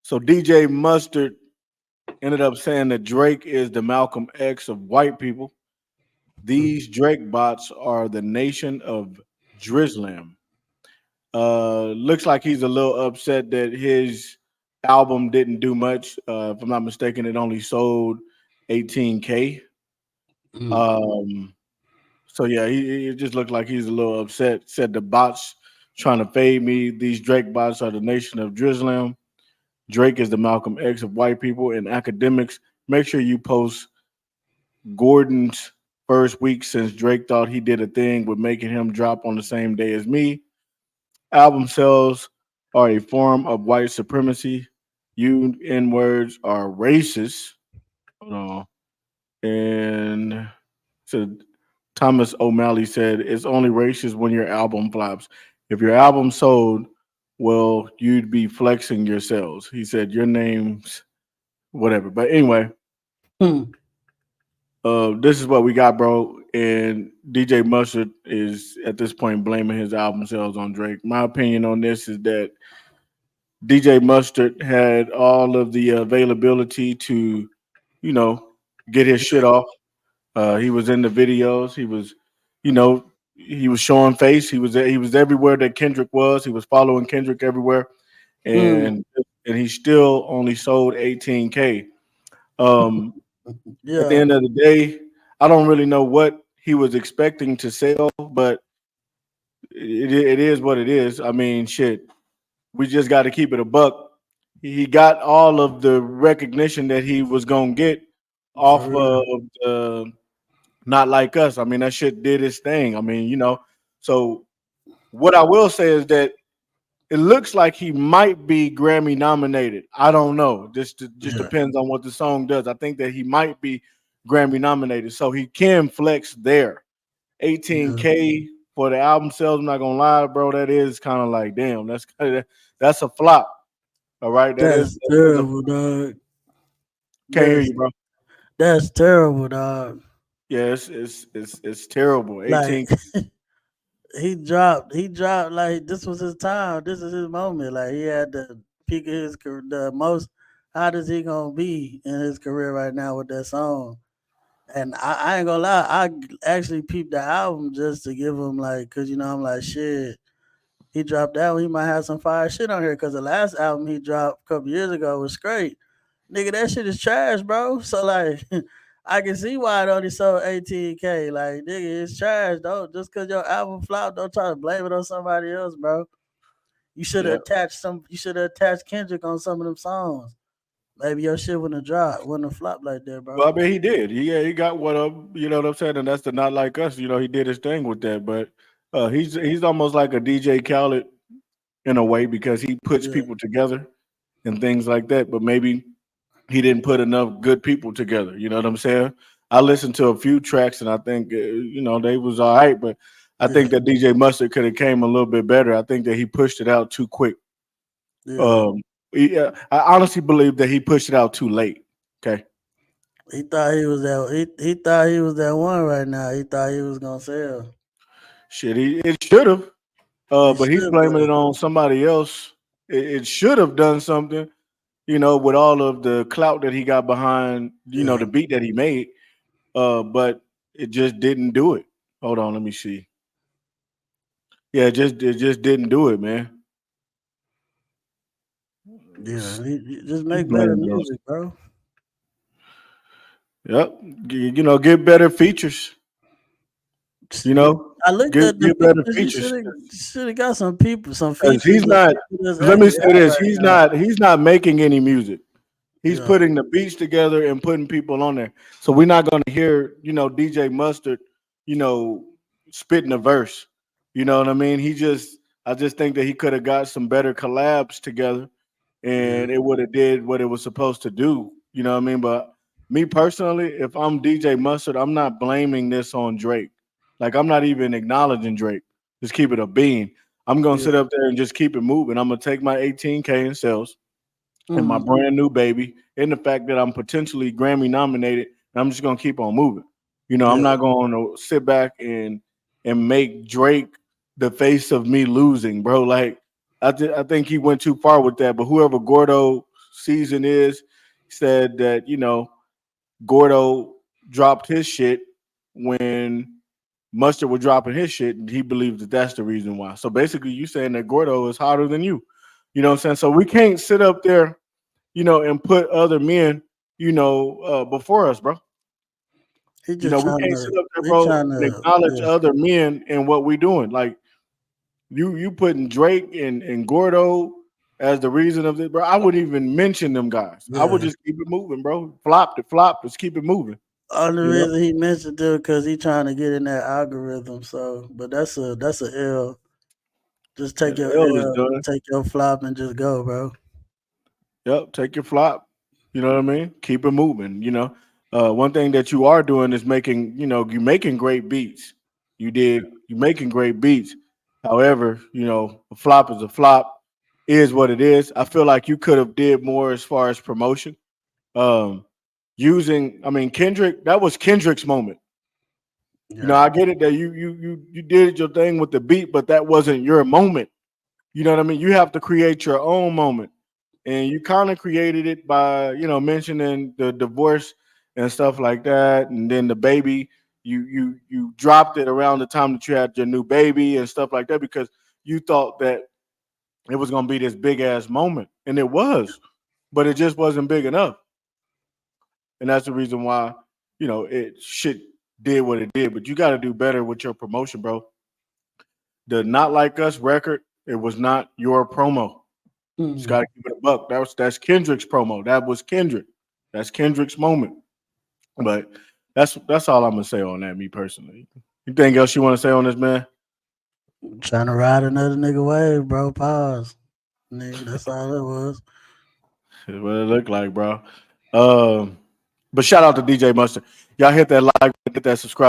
So DJ Mustard ended up saying that Drake is the Malcolm X of white people. These Drake bots are the nation of Drizzlam. Looks like he's a little upset that his album didn't do much. If I'm not mistaken, it only sold 18K. Mm. Um, so yeah, he it just looked like he's a little upset. Said the bots trying to fade me. These Drake bots are the nation of Drizzlam. Drake is the Malcolm X of white people. And academics, make sure you post Gordon's first week since Drake thought he did a thing with making him drop on the same day as me. Album sales are a form of white supremacy. You N words are racist. Hold on. And so Thomas O'Malley said it's only racist when your album flops. If your album sold, well, you'd be flexing your sales. He said your name's whatever. But anyway, Hmm. this is what we got, bro. And DJ Mustard is at this point blaming his album sales on Drake. My opinion on this is that DJ Mustard had all of the availability to, you know, get his shit off. He was in the videos. He was, you know, he was showing face. He was everywhere that Kendrick was. He was following Kendrick everywhere, Mm. and he still only sold 18K. Um, at the Yeah, end of the day, I don't really know what he was expecting to sell, but it is what it is. I mean, shit, we just got to keep it a buck. He got all of the recognition that he was gonna get for off real. of the Not Like Us. I mean, that shit did its thing. I mean, So what I will say is that it looks like he might be Grammy nominated. I don't know. Just Yeah, depends on what the song does. I think that he might be Grammy nominated, so he can flex there. yeah. 18K for the album sales. I'm not gonna lie, bro. That is kind of like damn. That's a flop. All right, That's that is a terrible, dog. can't hear That's you, bro. that's terrible, dog. Yeah, it's terrible. Like 18. he dropped like this was his time. This is his moment. Like he had the peak of his career, the most hottest he gonna be in his career right now with that song. And I ain't gonna lie, I actually peeped the album just to give him like, cause I'm like shit. He dropped that one, he might have some fire shit on here. Cause the last album he dropped a couple years ago was straight. Nigga, that shit is trash, bro. So like, I can see why it only sold 18K. Like, nigga, it's trash. Don't just cause your album flopped, don't try to blame it on somebody else, bro. You should have Yeah. attached some. You should have attached Kendrick on some of them songs. Maybe your shit wouldn't have dropped, wouldn't have flopped like that, Well, bro. I mean, he did. He got what up. You know what I'm saying? And that's the Not Like Us. He did his thing with that. But he's almost like a DJ Khaled in a way because he puts Yeah, people together and things like that. But maybe he didn't put enough good people together. You know what I'm saying? I listened to a few tracks and I think they was all right, but I think yeah, that DJ Mustard could have came a little bit better. I think that he pushed it out too quick. yeah. Um, I honestly believe that he pushed it out too late. Okay, He thought he was that. He thought he was that one right now. He thought he was gonna sell. shit, it should have. He But he's should, blaming but it on somebody else. It should have done something, with all of the clout that he got behind, yeah. the beat that he made. But it just didn't do it. Hold on, let me see. Yeah, it just didn't do it, man. Yeah, he just He's make better blaming it on. music, bro. Yep. Get better features. You know, I looked get at the get better features. You features. should have got some people, some Because features he's that not. people that's Let me actually say hot this: right he's now. not making any music. He's Yeah, putting the beats together and putting people on there. So we're not going to hear, DJ Mustard, you know, spitting a verse. You know what I mean? I just think that he could have got some better collabs together, yeah, and it would have did what it was supposed to do. You know what I mean? But me personally, if I'm DJ Mustard, I'm not blaming this on Drake. Like I'm not even acknowledging Drake. Just keep it a bean. I'm gonna yeah. sit up there and just keep it moving. I'm gonna take my 18K in sales and my Mm, brand new baby, and the fact that I'm potentially Grammy nominated, and I'm just gonna keep on moving. I'm yeah, not going to sit back and make Drake the face of me losing, bro. Like I think he went too far with that. But whoever Gordo season is. He said that Gordo dropped his shit when Mustard was dropping his shit, and he believes that that's the reason why. So basically, you saying that Gordo is hotter than you. You know what I'm saying? So we can't sit up there, and put other men, before us, bro. He just We trying can't to. sit up there, He bro, trying and to. acknowledge Yeah. other men and what we doing. Like you putting Drake and Gordo as the reason of this, bro. I wouldn't even mention them guys. I would Yeah. just keep it moving, bro. Flop to flop. Let's keep it moving. Only You know, reason he mentioned it because he trying to get in that algorithm. So, but that's a L. Just yeah, take the your L is L, done. take your flop, and just go, bro. Yep, take your flop. You know what I mean? Keep it moving. One thing that you are doing is making, you're making great beats. You did, you're making great beats. However, a flop is a flop, is what it is. I feel like you could have did more as far as promotion. Um, I mean, Kendrick, that was Kendrick's moment. Yeah. I get it that you did your thing with the beat, but that wasn't your moment. You know what I mean? You have to create your own moment. And you kind of created it by, mentioning the divorce and stuff like that. And then the baby, you dropped it around the time that you had your new baby and stuff like that because you thought that it was gonna be this big ass moment. And it was, but it just wasn't big enough. And that's the reason why, it shit did what it did. But you gotta do better with your promotion, bro. The Not Like Us record, it was not your promo. Just Mm. gotta keep it a buck. That's Kendrick's promo. That was Kendrick. That's Kendrick's moment. But that's all I'm gonna say on that, me personally. Anything else you want to say on this, man? Trying to ride another nigga wave, bro. Pause. Nigga, that's all it was. That's what it looked like, bro. Um, but shout out to DJ Mustard. Y'all hit that like, hit that subscribe.